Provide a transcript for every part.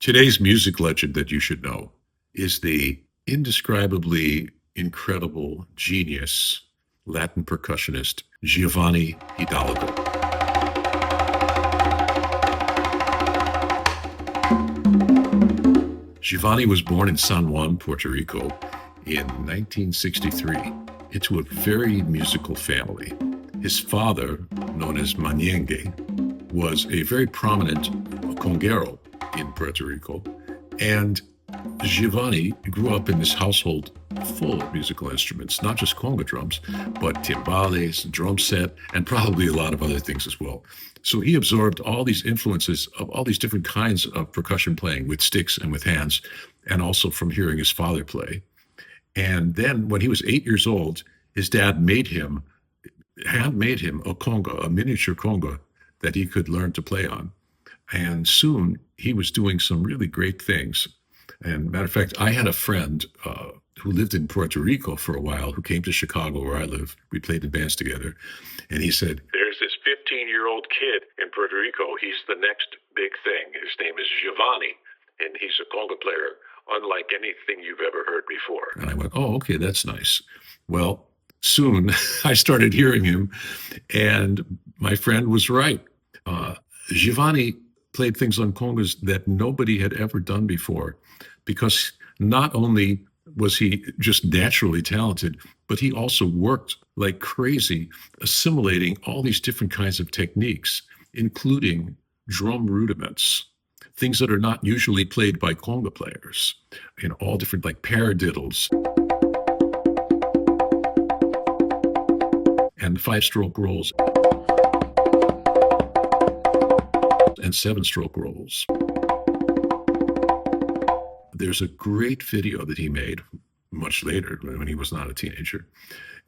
Today's music legend that you should know is the indescribably incredible genius Latin percussionist Giovanni Hidalgo. Giovanni was born in San Juan, Puerto Rico in 1963 into a very musical family. His father, known as Maniengue, was a very prominent conguero in Puerto Rico, and Giovanni grew up in this household full of musical instruments, not just conga drums, but timbales, drum set, and probably a lot of other things as well. So he absorbed all these influences of all these different kinds of percussion playing with sticks and with hands, and also from hearing his father play. And then when he was 8 years old, his dad handmade him a conga, a miniature conga that he could learn to play on. And soon he was doing some really great things. And matter of fact, I had a friend who lived in Puerto Rico for a while, who came to Chicago where I live. We played in bands together. And he said, "There's this 15-year-old kid in Puerto Rico. He's the next big thing. His name is Giovanni, and he's a conga player unlike anything you've ever heard before." And I went, "Oh, okay, that's nice." Well, soon I started hearing him, and my friend was right. Giovanni played things on congas that nobody had ever done before, because not only was he just naturally talented, but he also worked like crazy, assimilating all these different kinds of techniques, including drum rudiments, things that are not usually played by conga players, all different like paradiddles and 5-stroke rolls and 7-stroke rolls. There's a great video that he made much later when he was not a teenager,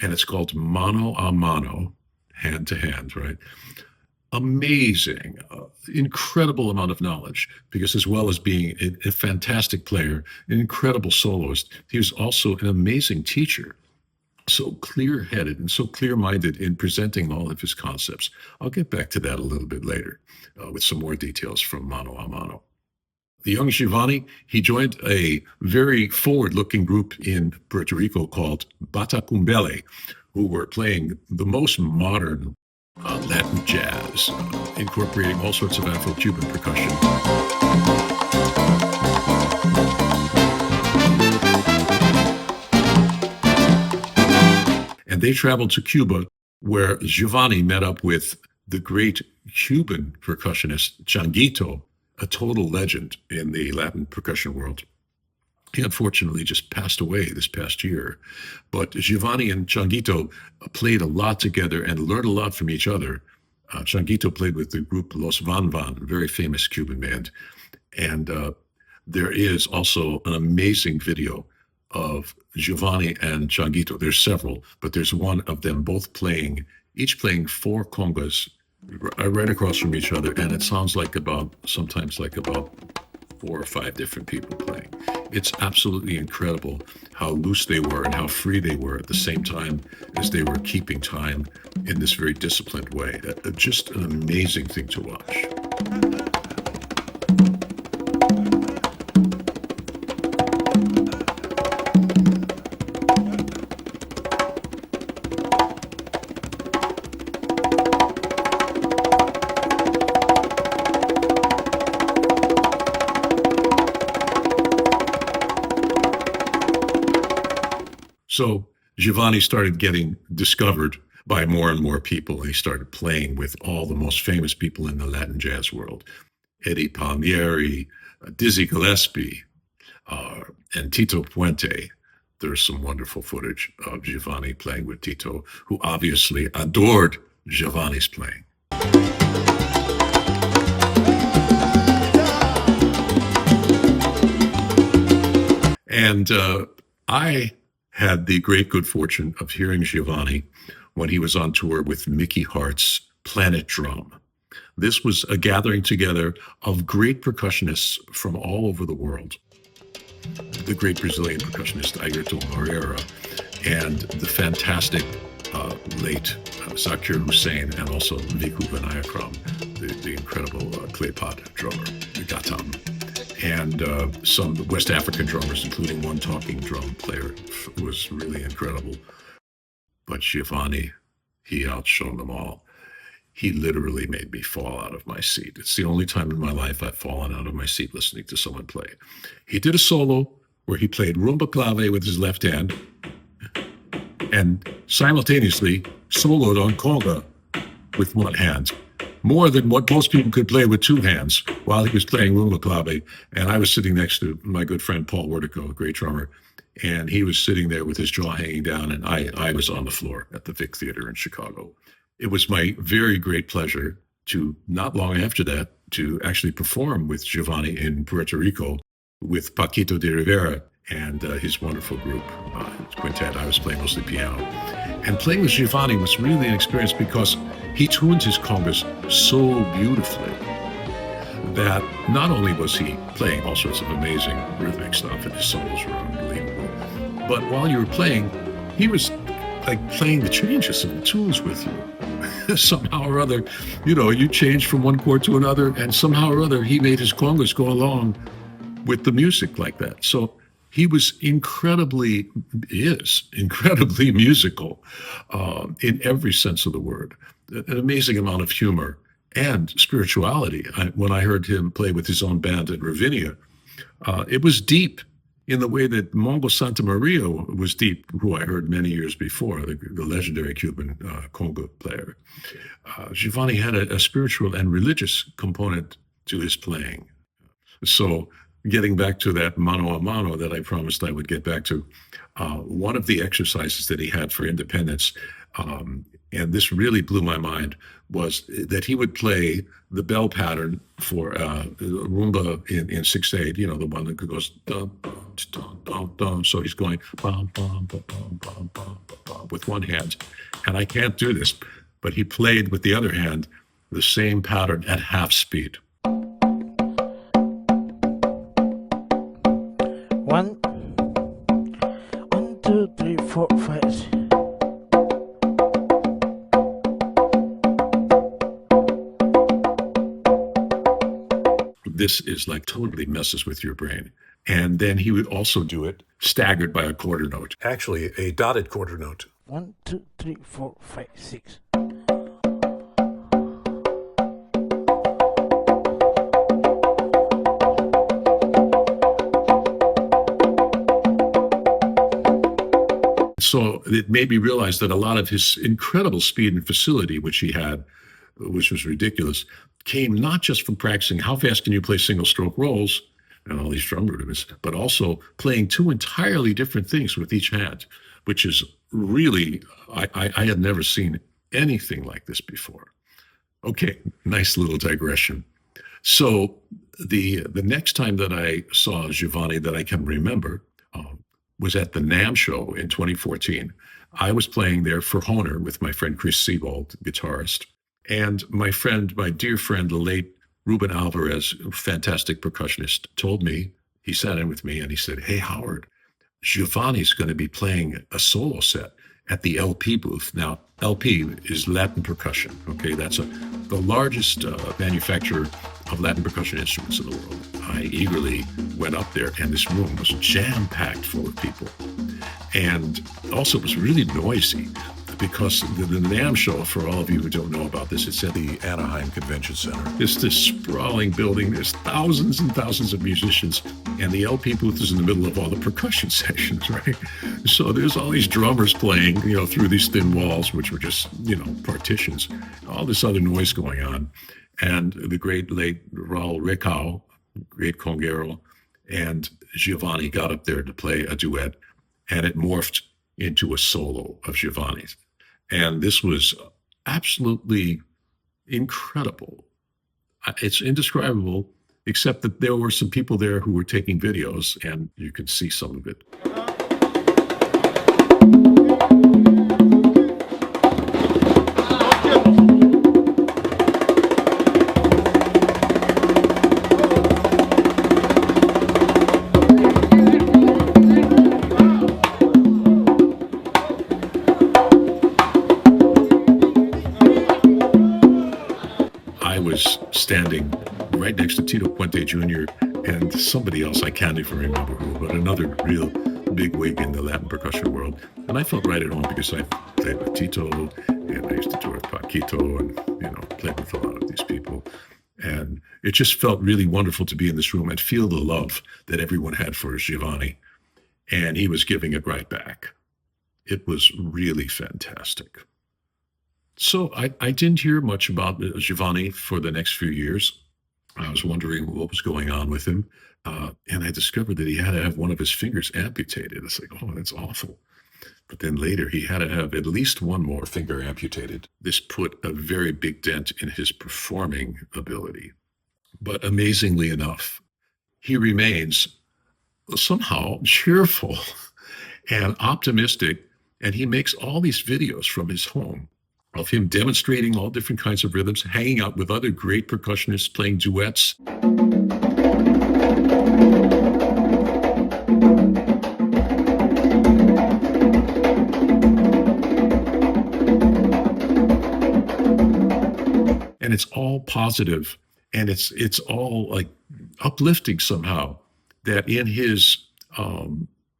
and it's called Mano a Mano, hand to hand, right? Amazing, incredible amount of knowledge, because as well as being a fantastic player, an incredible soloist, he was also an amazing teacher. So clear-headed and so clear-minded in presenting all of his concepts. I'll get back to that a little bit later with some more details from Mano a Mano. The young Giovanni, he joined a very forward-looking group in Puerto Rico called Batacumbele, who were playing the most modern Latin jazz, incorporating all sorts of Afro-Cuban percussion. And they traveled to Cuba, where Giovanni met up with the great Cuban percussionist Changuito, a total legend in the Latin percussion world. He unfortunately just passed away this past year. But Giovanni and Changuito played a lot together and learned a lot from each other. Changuito played with the group Los Van Van, a very famous Cuban band. And there is also an amazing video of Giovanni and Changuito. There's several, but there's one of them both playing, each playing 4 congas right across from each other, and it sounds sometimes like about 4 or 5 different people playing. It's absolutely incredible how loose they were and how free they were at the same time as they were keeping time in this very disciplined way. Just an amazing thing to watch. So Giovanni started getting discovered by more and more people. He started playing with all the most famous people in the Latin jazz world. Eddie Palmieri, Dizzy Gillespie, and Tito Puente. There's some wonderful footage of Giovanni playing with Tito, who obviously adored Giovanni's playing. And I had the great good fortune of hearing Giovanni when he was on tour with Mickey Hart's Planet Drum. This was a gathering together of great percussionists from all over the world. The great Brazilian percussionist Ayrton Moreira, and the fantastic late Zakir Hussain, and also Viku Vinayakram, the incredible clay pot drummer, the Gatam. and some West African drummers, including one talking drum player, was really incredible. But Giovanni, he outshone them all. He literally made me fall out of my seat. It's the only time in my life I've fallen out of my seat listening to someone play. He did a solo where he played rumba clave with his left hand and simultaneously soloed on conga with one hand, more than what most people could play with two hands while he was playing rumba clave. And I was sitting next to my good friend Paul Wertico, a great drummer, and he was sitting there with his jaw hanging down, and I was on the floor at the Vic Theater in Chicago. It was my very great pleasure to, not long after that, to actually perform with Giovanni in Puerto Rico with Paquito de Rivera and his wonderful group, quintet. I was playing mostly piano. And playing with Giovanni was really an experience because he tuned his congas so beautifully that not only was he playing all sorts of amazing rhythmic stuff, and his solos were unbelievable, but while you were playing, he was like playing the changes of the tunes with you. Somehow or other, you changed from one chord to another, and somehow or other, he made his congas go along with the music like that. So he is incredibly musical in every sense of the word. An amazing amount of humor and spirituality. When I heard him play with his own band at Ravinia, it was deep in the way that Mongo Santa Maria was deep, who I heard many years before, the legendary Cuban conga player. Giovanni had a spiritual and religious component to his playing. So getting back to that mano a mano that I promised I would get back to, one of the exercises that he had for independence, and this really blew my mind, was that he would play the bell pattern for rumba in 6/8, the one that goes dum, dum, dum, dum. So he's going bum, bum, bum, bum, bum, bum, bum, with one hand. And I can't do this, but he played with the other hand the same pattern at half speed. One, two, three, four, five. This is like totally messes with your brain. And then he would also do it staggered by a quarter note. Actually, a dotted quarter note. 1, 2, 3, 4, 5, 6. So it made me realize that a lot of his incredible speed and facility, which he had, which was ridiculous, came not just from practicing how fast can you play single stroke rolls and all these drum rudiments, but also playing two entirely different things with each hand, which is really, I had never seen anything like this before. Okay, nice little digression. So the next time that I saw Giovanni that I can remember was at the NAMM show in 2014. I was playing there for Hohner with my friend Chris Sebald, guitarist. And my dear friend, the late Ruben Alvarez, fantastic percussionist, told me, he sat in with me and he said, "Hey, Howard, Giovanni's going to be playing a solo set at the LP booth." Now, LP is Latin percussion, okay? That's the largest manufacturer of Latin percussion instruments in the world. I eagerly went up there, and this room was jam-packed full of people. And also, it was really noisy, because the NAMM show, for all of you who don't know about this, it's at the Anaheim Convention Center. It's this sprawling building. There's thousands and thousands of musicians, and the LP booth is in the middle of all the percussion sections, right? So there's all these drummers playing, through these thin walls, which were just, partitions, all this other noise going on. And the great late Raul Recao, great conguero, and Giovanni got up there to play a duet, and it morphed into a solo of Giovanni's. And this was absolutely incredible. It's indescribable, except that there were some people there who were taking videos, and you could see some of it. Standing right next to Tito Puente Jr., and somebody else, I can't even remember who, but another real big wig in the Latin percussion world. And I felt right at home because I played with Tito, and I used to tour with Paquito, and played with a lot of these people. And it just felt really wonderful to be in this room and feel the love that everyone had for Giovanni. And he was giving it right back. It was really fantastic. So I didn't hear much about Giovanni for the next few years. I was wondering what was going on with him. And I discovered that he had to have one of his fingers amputated. It's like, oh, that's awful. But then later he had to have at least one more finger amputated. This put a very big dent in his performing ability. But amazingly enough, he remains somehow cheerful and optimistic. And he makes all these videos from his home of him demonstrating all different kinds of rhythms, hanging out with other great percussionists, playing duets. And it's all positive, and it's all like uplifting somehow, that in his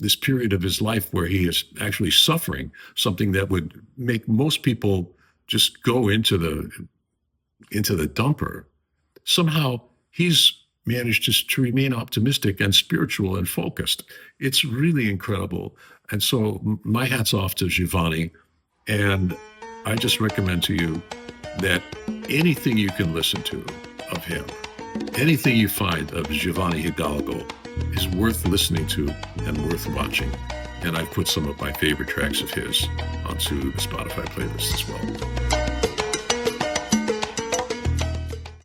this period of his life where he is actually suffering something that would make most people just go into the dumper, somehow he's managed just to remain optimistic and spiritual and focused. It's really incredible. And so my hat's off to Giovanni, and I just recommend to you that anything you can listen to of him, anything you find of Giovanni Hidalgo, is worth listening to and worth watching. And I've put some of my favorite tracks of his onto the Spotify playlist as well.